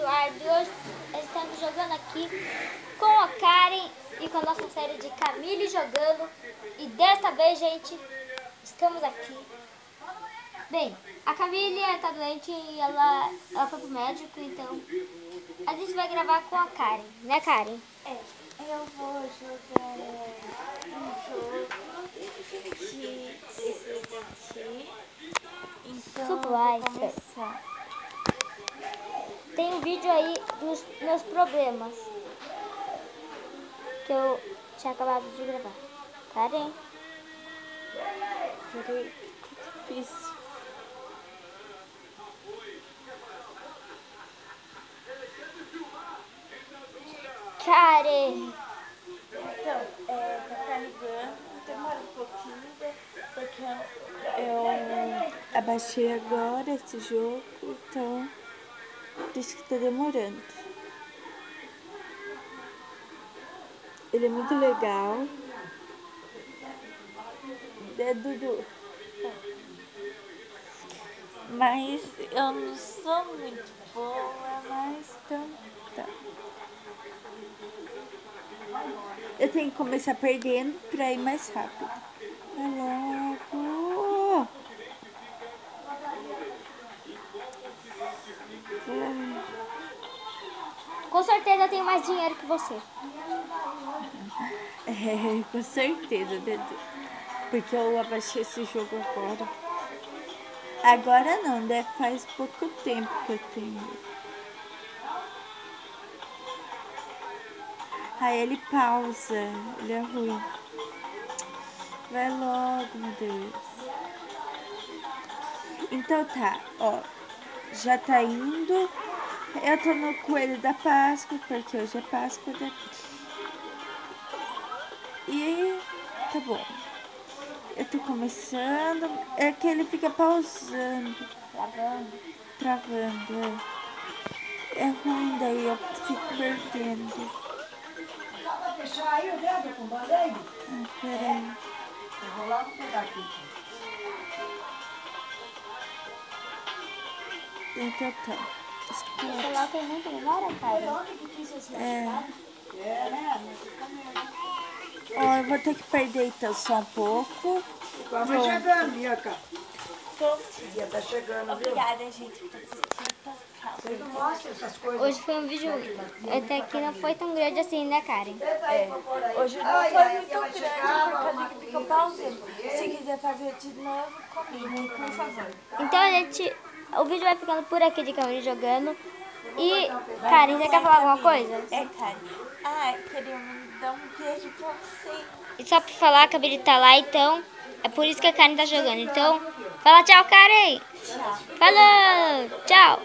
Eduardo e hoje estamos jogando aqui com a Karen e com a nossa série de Camille jogando. E desta vez, gente, estamos aqui. Bem, a Camille está doente e ela foi pro médico, então a gente vai gravar com a Karen, né, Karen? É, eu vou jogar um jogo de esse daqui. Então, Supply, vou começar. Tem um vídeo aí dos meus problemas que eu tinha acabado de gravar. Karen? Peraí, que difícil. Karen! Então, tá carregando, demora um pouquinho, porque eu abaixei agora esse jogo, então por isso que tá demorando. Ele é muito legal. Dudu. Mas eu não sou muito boa, mas então tá. Eu tenho que começar perdendo pra ir mais rápido. Vai logo. Com certeza eu tenho mais dinheiro que você. É, com certeza, Dudu. Porque eu abaixei esse jogo agora. Agora não, né? Faz pouco tempo que eu tenho. Aí ele pausa, ele é ruim. Vai logo, meu Deus. Então tá, ó. Já tá indo. Eu tô no Coelho da Páscoa, porque hoje é Páscoa, né? E tá bom. Eu tô começando. É que ele fica pausando. Travando, é. É ruim, daí eu fico perdendo. Vai deixar aí o dedo com band-aid? Peraí. Eu vou lá pegar aqui. Então tá. O celular tem muita memória, Karen? É, né? Ó, eu vou ter que perder então só um pouco. Vai chegando, Bianca. Prontinho. Dia tá chegando, viu? Obrigada, gente, por assistir. Vocês não mostram essas coisas. Hoje foi um vídeo até que não foi tão grande assim, né, Karen? Hoje não foi muito grande por causa que fica pausando. Se quiser fazer de novo, comente, por favor. Então, gente, o vídeo vai ficando por aqui de Camille jogando. E, Karen, você quer falar alguma coisa? É, Karen. Ah, eu queria mandar um beijo pra você. E só pra falar, a Camille tá lá, então é por isso que a Karen tá jogando. Então, fala tchau, Karen! Tchau. Falou! Tchau!